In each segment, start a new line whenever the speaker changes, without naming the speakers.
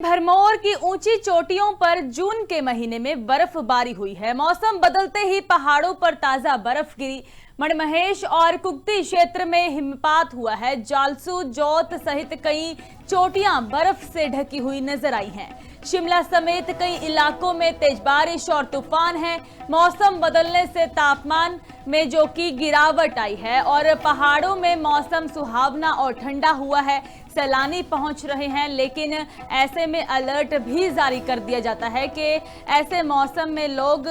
भरमौर की ऊंची चोटियों पर जून के महीने में बर्फबारी हुई है। मौसम बदलते ही पहाड़ों पर ताजा बर्फ गिरी। मणिमहेश और कुक्ति क्षेत्र में हिमपात हुआ है। जालसू, जोत सहित कई चोटियां बर्फ से ढकी हुई नजर आई हैं। शिमला समेत कई इलाकों में तेज बारिश और तूफान है। मौसम बदलने से तापमान में जो कि गिरावट आई है और पहाड़ों में मौसम सुहावना और ठंडा हुआ है। सैलानी पहुंच रहे हैं, लेकिन ऐसे में अलर्ट भी जारी कर दिया जाता है कि ऐसे मौसम में लोग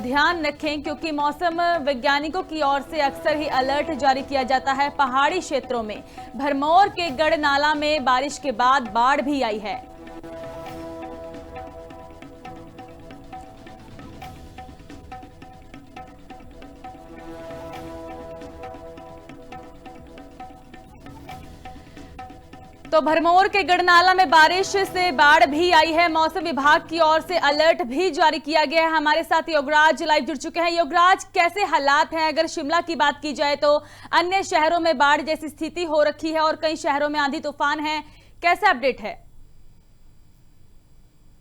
ध्यान रखें, क्योंकि मौसम वैज्ञानिकों की ओर से अक्सर ही अलर्ट जारी किया जाता है। पहाड़ी क्षेत्रों में भरमौर के गढ़नाला में बारिश के बाद बाढ़ भी आई है। तो भरमौर के गढ़नाला में बारिश से बाढ़ भी आई है। मौसम विभाग की ओर से अलर्ट भी जारी किया गया है। हमारे साथ योगराज लाइव जुड़ चुके हैं। योगराज, कैसे हालात हैं? अगर शिमला की बात की जाए तो अन्य शहरों में बाढ़ जैसी स्थिति हो रखी है और कई शहरों में आंधी तूफान है, कैसा अपडेट है?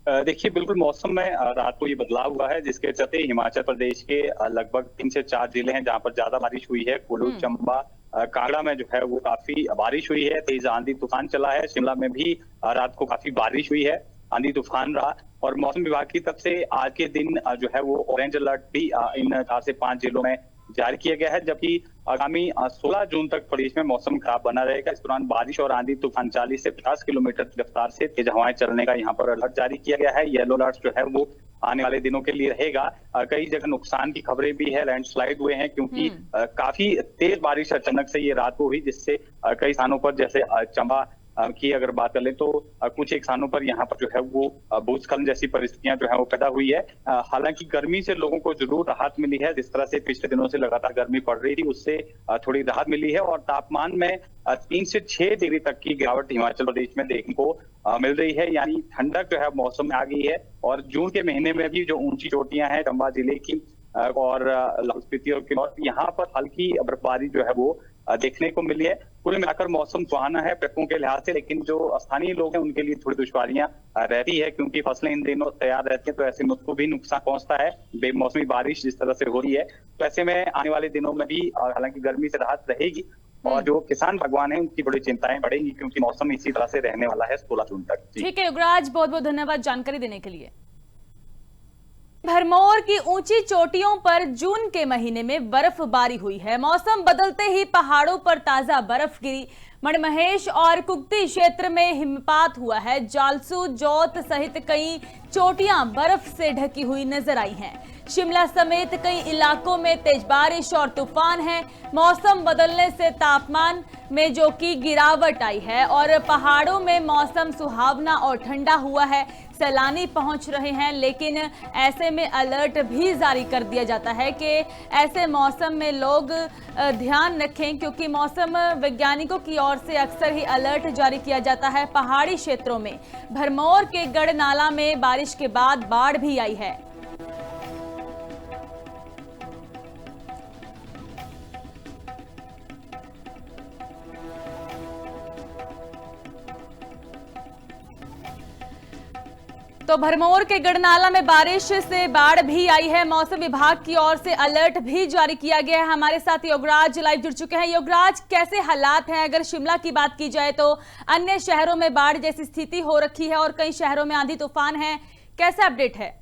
देखिए, बिल्कुल मौसम में रात को ये बदलाव हुआ है, जिसके चलते हिमाचल प्रदेश के लगभग 3 से 4 जिले हैं जहां पर ज्यादा बारिश हुई है। कुल्लू, चंबा, कांगड़ा में जो है वो काफी बारिश हुई है। तेज आंधी तूफान चला है। शिमला में भी रात को काफी बारिश हुई है, आंधी तूफान रहा। और मौसम विभाग की तरफ से आज के दिन जो है वो ऑरेंज अलर्ट भी इन 4 से 5 जिलों में जारी किया गया है, जबकि आगामी 16 जून तक प्रदेश में मौसम खराब बना रहेगा। इस दौरान बारिश और आंधी तूफान 40 से 50 किलोमीटर की रफ्तार से तेज हवाएं चलने का यहाँ पर अलर्ट जारी किया गया है। येलो अलर्ट जो है वो आने वाले दिनों के लिए रहेगा। कई जगह नुकसान की खबरें भी है, लैंडस्लाइड हुए हैं, क्योंकि काफी तेज बारिश अचानक से ये रात को हुई, जिससे कई स्थानों पर जैसे चंबा की अगर बात कर ले तो कुछ एक स्थानों पर यहाँ पर जो है वो भूस्खलन जैसी परिस्थितियां जो है वो पैदा हुई है। हालांकि गर्मी से लोगों को जरूर राहत मिली है। जिस तरह से पिछले दिनों से लगातार गर्मी पड़ रही थी, उससे थोड़ी राहत मिली है और तापमान में 3 से 6 डिग्री तक की गिरावट हिमाचल प्रदेश में देखने को मिल रही है। यानी ठंडक जो है मौसम में आ गई है। और जून के महीने में भी जो ऊंची चोटियां हैं चंबा जिले की और लाहौल स्पीति और यहाँ पर हल्की बर्फबारी जो है वो देखने को मिली है। कुल मिलाकर मौसम सुहाना है ट्रकों के लिहाज से, लेकिन जो स्थानीय लोग हैं उनके लिए थोड़ी दुश्वारियां रहती है, क्योंकि फसलें इन दिनों तैयार रहती हैं, तो ऐसे में उसको भी नुकसान पहुंचता है। बेमौसमी बारिश जिस तरह से हो रही है, तो ऐसे में आने वाले दिनों में भी हालांकि गर्मी से राहत रहेगी और जो किसान भगवान है उनकी बड़ी चिंताएं बढ़ेंगी, क्योंकि मौसम इसी तरह से रहने वाला है 16 जून तक।
ठीक है युवराज, बहुत बहुत धन्यवाद जानकारी देने के लिए। भरमौर की ऊंची चोटियों पर जून के महीने में बर्फबारी हुई है। मौसम बदलते ही पहाड़ों पर ताजा बर्फ गिरी। मणिमहेश और कुक्ति क्षेत्र में हिमपात हुआ है। जालसू, जोत सहित कई चोटियां बर्फ से ढकी हुई नजर आई हैं। शिमला समेत कई इलाकों में तेज बारिश और तूफान है। मौसम बदलने से तापमान में जो कि गिरावट आई है और पहाड़ों में मौसम सुहावना और ठंडा हुआ है। सैलानी पहुंच रहे हैं, लेकिन ऐसे में अलर्ट भी जारी कर दिया जाता है कि ऐसे मौसम में लोग ध्यान रखें, क्योंकि मौसम वैज्ञानिकों की ओर से अक्सर ही अलर्ट जारी किया जाता है। पहाड़ी क्षेत्रों में भरमौर के गढ़नाला में बारिश के बाद बाढ़ भी आई है। तो भरमौर के गढ़नाला में बारिश से बाढ़ भी आई है। मौसम विभाग की ओर से अलर्ट भी जारी किया गया है। हमारे साथ योगराज लाइव जुड़ चुके हैं। योगराज, कैसे हालात हैं? अगर शिमला की बात की जाए तो अन्य शहरों में बाढ़ जैसी स्थिति हो रखी है और कई शहरों में आंधी तूफान है, कैसा अपडेट है?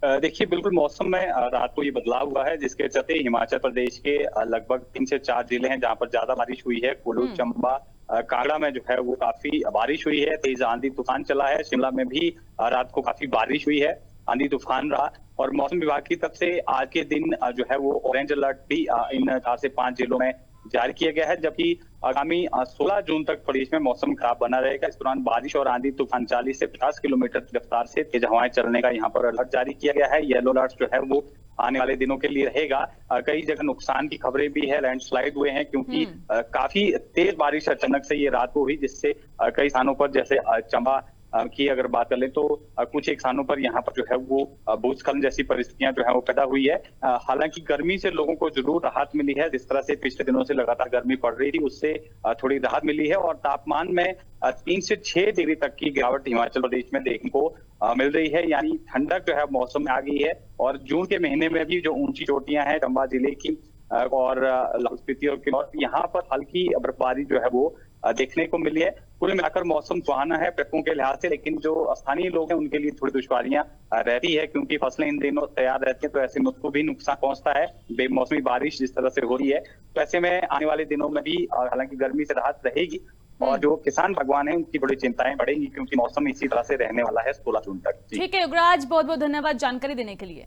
देखिए, बिल्कुल मौसम में रात को ये बदलाव हुआ है, जिसके चलते हिमाचल प्रदेश के लगभग 3 से 4 जिले हैं जहां पर ज्यादा बारिश हुई है। कुल्लू, चंबा, कांगड़ा में जो है वो काफी बारिश हुई है। तेज आंधी तूफान चला है। शिमला में भी रात को काफी बारिश हुई है, आंधी तूफान रहा। और मौसम विभाग की तरफ से आज के दिन जो है वो ऑरेंज अलर्ट भी इन 4 से 5 जिलों में जारी किया गया है, जबकि आगामी 16 जून तक प्रदेश में मौसम खराब बना रहेगा। इस दौरान बारिश और आंधी तूफान 40 से 50 किलोमीटर की रफ्तार से तेज हवाएं चलने का यहाँ पर अलर्ट जारी किया गया है। येलो अलर्ट जो है वो आने वाले दिनों के लिए रहेगा। कई जगह नुकसान की खबरें भी है, लैंडस्लाइड हुए हैं, क्योंकि काफी तेज बारिश अचानक से ये रात को हुई, जिससे कई स्थानों पर जैसे चंबा की अगर बात कर ले तो कुछ एक स्थानों पर यहाँ पर जो है वो भूस्खलन जैसी परिस्थितियां जो है वो पैदा हुई है। हालांकि गर्मी से लोगों को जरूर राहत मिली है, जिस तरह से पिछले दिनों से लगातार गर्मी पड़ रही थी उससे थोड़ी राहत मिली है और तापमान में 3 से 6 डिग्री तक की गिरावट हिमाचल प्रदेश में देखने को मिल रही है। यानी ठंडक जो है मौसम में आ गई है और जून के महीने में भी जो ऊंची चोटियां हैं चंबा जिले की और लाहौल स्पीति और किन्नौर, यहाँ पर हल्की बर्फबारी जो है वो देखने को मिली है। कुल मिलाकर मौसम सुहाना है ट्रकों के लिहाज से, लेकिन जो स्थानीय लोग हैं उनके लिए थोड़ी दुश्वारियां रहती है क्योंकि फसलें इन दिनों तैयार रहती हैं, तो ऐसे में उसको भी नुकसान पहुंचता है। बेमौसमी बारिश जिस तरह से हो रही है, तो ऐसे में आने वाले दिनों में भी हालांकि गर्मी से राहत रहेगी और जो किसान भगवान है उनकी बड़ी चिंताएं बढ़ेंगी क्योंकि मौसम इसी तरह से रहने वाला है 16 जून तक।
ठीक है युवराज, बहुत बहुत धन्यवाद जानकारी देने के लिए।